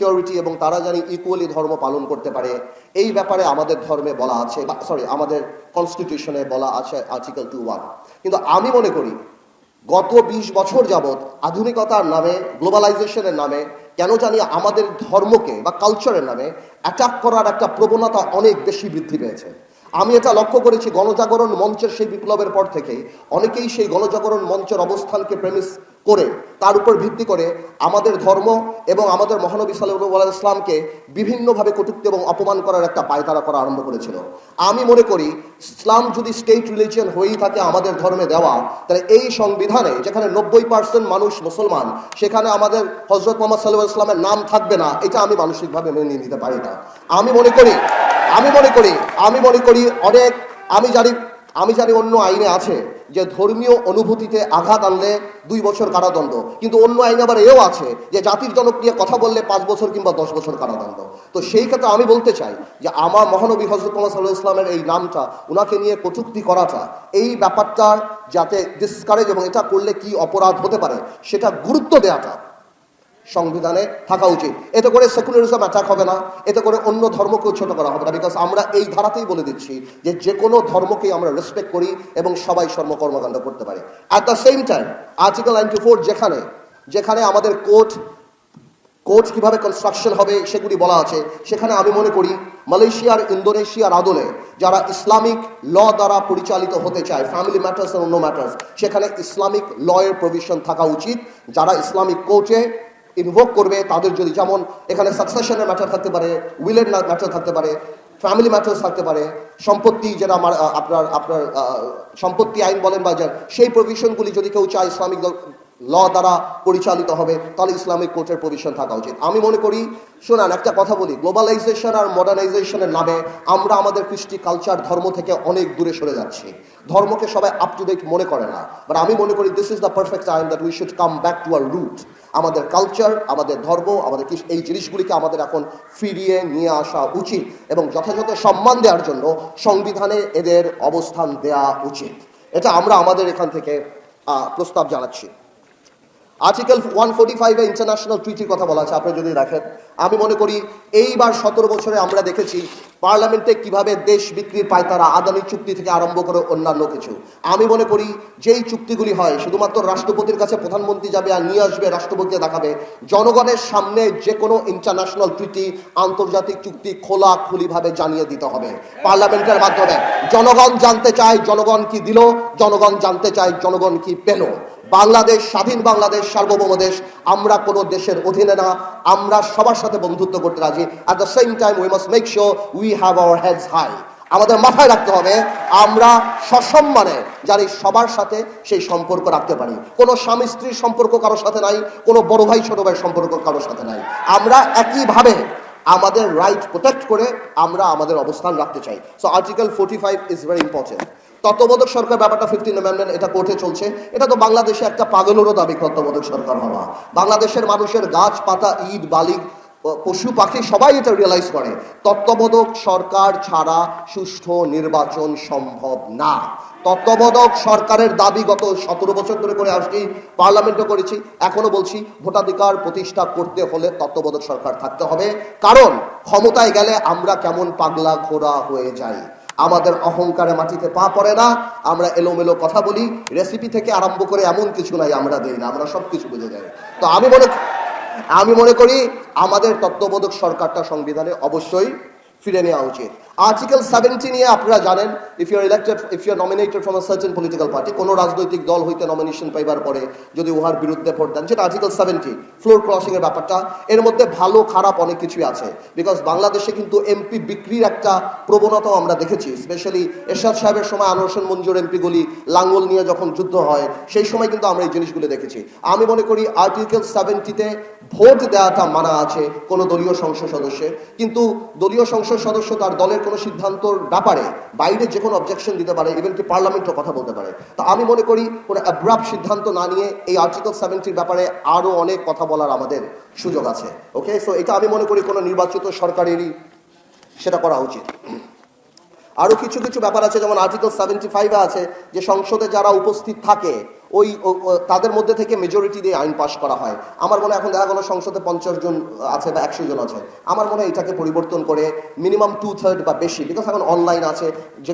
Security এবং তারা জানি ইকুয়ালি ধর্ম পালন করতে পারে, এই ব্যাপারে আমাদের ধর্মে বলা আছে, আমাদের কনস্টিটিউশনে বলা আছে আর্টিকেল 2(1)। কিন্তু আমি মনে করি গত 20 বছর যাবৎ আধুনিকতার নামে, গ্লোবালাইজেশনের নামে কেন জানি আমাদের ধর্মকে বা কালচারের নামে অ্যাটাক করার একটা প্রবণতা অনেক বেশি বৃদ্ধি পেয়েছে। আমি এটা লক্ষ্য করেছি গণজাগরণ মঞ্চের সেই বিপ্লবের পর থেকে অনেকেই সেই গণজাগরণ মঞ্চের অবস্থানকে প্রেমিস করে তার উপর ভিত্তি করে আমাদের ধর্ম এবং আমাদের মহানবী সাল্লাল্লাহু আলাইহি ইসলামকে বিভিন্নভাবে কটূক্তি এবং অপমান করার একটা পায়তারা করা আরম্ভ করেছিল। আমি মনে করি ইসলাম যদি স্টেট রিলিজিয়ন হয়েই থাকে আমাদের ধর্মে দেওয়া, তাহলে এই সংবিধানে যেখানে 90% মানুষ মুসলমান, সেখানে আমাদের হযরত মুহাম্মদ সাল্লাল্লাহু আলাইহি ইসলামের নাম থাকবে না, এটা আমি মানসিকভাবে মেনে নিতে পারি না। আমি মনে করি অনেক, আমি জানি অন্য আইনে আছে যে ধর্মীয় অনুভূতিতে আঘাত আনলে 2 বছর কারাদণ্ড, কিন্তু অন্য আইনে আবার এও আছে যে জাতির জনক নিয়ে কথা বললে 5 বছর কিংবা 10 বছর কারাদণ্ড। তো সেই ক্ষেত্রে আমি বলতে চাই যে আমার মহানবী হযরত মুহাম্মদ সাল্লাল্লাহু আলাইহি ইসলামের এই নামটা, উনাকে নিয়ে কটূক্তি করাটা, এই ব্যাপারটা যাতে ডিসকারেজ এবং এটা করলে কি অপরাধ হতে পারে সেটা গুরুত্ব দেওয়াটা সংবিধানে থাকা উচিত। এতে করে সেকুলারিজম অ্যাটাক হবে না, এতে করে অন্য ধর্মকেও ছোট করা হবে না। বিকজ আমরা এই ধারাতেই বলে দিচ্ছি যে কোনো ধর্মকেই আমরা রেসপেক্ট করি এবং সবাই কর্মকাণ্ড করতে পারি। At the same time article 94 যেখানে আমাদের কোর্ট কিভাবে কনস্ট্রাকশন হবে সেগুলি বলা আছে, সেখানে আমি মনে করি মালয়েশিয়ার, ইন্দোনেশিয়ার আদলে যারা ইসলামিক ল দ্বারা পরিচালিত হতে চায়, ফ্যামিলি ম্যাটার্স আর অন্য ম্যাটার্স, সেখানে ইসলামিক ল এর প্রভিশন থাকা উচিত। যারা ইসলামিক কোর্টে ইনভোক করবে তাদের যদি, যেমন এখানে সাকসেশনের ম্যাটার থাকতে পারে, উইলের ম্যাটার থাকতে পারে, ফ্যামিলি ম্যাটার্স থাকতে পারে, সম্পত্তি যেটা আপনার সম্পত্তি আইন বলেন বা সেই প্রভিশনগুলি যদি কেউ চায় ইসলামিক ল দ্বারা পরিচালিত হবে, তাহলে ইসলামিক কোর্টের প্রভিশন থাকা উচিত। আমি মনে করি, শোনান একটা কথা বলি, গ্লোবালাইজেশন আর মডার্নাইজেশনের নামে আমরা আমাদের কৃষ্টি কালচার ধর্ম থেকে অনেক দূরে সরে যাচ্ছি। ধর্মকে সবাই আপ টু ডেট মনে করে না, বাট আমি মনে করি this is the perfect time that we should come back to our root. আমাদের কালচার, আমাদের ধর্ম, আমাদের এই জিনিসগুলিকে আমাদের এখন ফিরিয়ে নিয়ে আসা উচিত এবং যথাযথ সম্মান দেওয়ার জন্য সংবিধানে এদের অবস্থান দেওয়া উচিত। এটা আমরা আমাদের এখান থেকে প্রস্তাব জানাচ্ছি। আর্টিকেল 145 ইন্টারন্যাশনাল ট্রিটির কথা বলা আছে, আপনি যদি দেখেন, আমি মনে করি এইবার 17 বছরে আমরা দেখেছি পার্লামেন্টে কিভাবে দেশ বিক্রির পায়তারা, আদানি চুক্তি থেকে আরম্ভ করে অন্যান্য কিছু। আমি মনে করি যেই চুক্তিগুলি হয় শুধুমাত্র রাষ্ট্রপতির কাছে প্রধানমন্ত্রী যাবে আর নিয়ে আসবে, রাষ্ট্রপতিকে দেখাবে। জনগণের সামনে যে কোনো ইন্টারন্যাশনাল ট্রিটি, আন্তর্জাতিক চুক্তি খোলাখুলিভাবে জানিয়ে দিতে হবে পার্লামেন্টের মাধ্যমে। জনগণ জানতে চায় জনগণ কি দিল, জনগণ জানতে চায় জনগণ কি পেল। বাংলাদেশ স্বাধীন, বাংলাদেশ সার্বভৌম দেশ, আমরা কোনো দেশের অধীনে না, আমরা সবার সাথে বন্ধুত্ব করতে রাজি। At the same time we must make sure we have our heads high. আমাদের মাথায় রাখতে হবে আমরা সসম্মানে জানি সবার সাথে সেই সম্পর্ক রাখতে পারি। কোনো স্বামী স্ত্রীর সম্পর্ক কারোর সাথে নাই, কোনো বড় ভাই ছোট ভাইয়ের সম্পর্ক কারোর সাথে নাই। আমরা একইভাবে আমাদের রাইট প্রোটেক্ট করে আমরা আমাদের অবস্থান রাখতে চাই। So article 45 is very important. তত্ত্বাবধায়ক সরকার ব্যাপারটা 15 অ্যামেন্ডমেন্ট, এটা কোর্টে চলছে। এটা তো বাংলাদেশে একটা পাগলেরও দাবি তত্ত্বাবধায়ক সরকার হওয়া। বাংলাদেশের মানুষের গাছপাতা, ইট, বালি, পশু পাখি সবাই এটা রিয়েলাইজ করে তত্ত্বাবধায়ক সরকার ছাড়া সুষ্ঠু নির্বাচন সম্ভব না। তত্ত্বাবধায়ক সরকারের দাবি গত 17 বছর ধরে করে আসছি, পার্লামেন্টে করেছি, এখনো বলছি, ভোটাধিকার প্রতিষ্ঠা করতে হলে তত্ত্বাবধায়ক সরকার থাকতে হবে। কারণ ক্ষমতায় গেলে আমরা কেমন পাগলা ঘোড়া হয়ে যাই, আমাদের অহংকারে মাটিতে পা পড়ে না, আমরা এলোমেলো কথা বলি, রেসিপি থেকে আরম্ভ করে এমন কিছু নাই আমরা দেই না, আমরা সবকিছু বুঝে যাই। তো আমি মনে করি আমাদের তত্ত্বাবধায়ক সরকারটা সংবিধানে অবশ্যই ফিরে নেওয়া উচিত। আর্টিকেল 70 নিয়ে আপনারা জানেন, if you are nominated from a certain political party, কোনো রাজনৈতিক দল হইতে নমিনেশন পাইবার পরে যদি উহার বিরুদ্ধে ভোট দেন, সেটা আর্টিকেল 70 ফ্লোর ক্রসিং এর ব্যাপারটা। এর মধ্যে ভালো খারাপ অনেক কিছুই আছে, বিকজ বাংলাদেশে কিন্তু এমপি বিক্রির একটা প্রবণতাও আমরা দেখেছি। স্পেশালি এরশাদ সাহেবের সময় আনোয়ার হোসেন মঞ্জুর এমপিগুলি লাঙ্গল নিয়ে যখন যুদ্ধ হয়, সেই সময় কিন্তু আমরা এই জিনিসগুলো দেখেছি। আমি মনে করি আর্টিকেল 70-তে ভোট দেওয়াটা মানা আছে কোনো দলীয় সংসদ সদস্যের, কিন্তু দলীয় সংসদ সদস্য তার দলের কোনো সিদ্ধান্তর ব্যাপারে বাইরে যে কোনো অবজেকশন দিতে পারে, ইভেন কি পার্লামেন্টও কথা বলতে পারে। তো আমি মনে করি কোনো অ্যাব্রাপ্ট সিদ্ধান্ত না নিয়ে এই আর্টিকেল 70-র ব্যাপারে আরো অনেক কথা বলার আমাদের সুযোগ আছে। ওকে, সো এটা আমি মনে করি কোনো নির্বাচিত সরকারেরই সেটা করা উচিত। আরো কিছু কিছু ব্যাপার আছে, যেমন আর্টিকেল 75 আছে যে সংসদে যারা উপস্থিত থাকে তাদের মধ্যে থেকে মেজরিটি দিয়ে আইন পাশ করা হয়। আমার মনে হয় এখন দেখা গেল সংসদে 50 জন আছে বা 100 জন আছে, আমার মনে হয় এটাকে পরিবর্তন করে মিনিমাম 2/3 বা বেশি, বিকজ এখন অনলাইন আছে, যে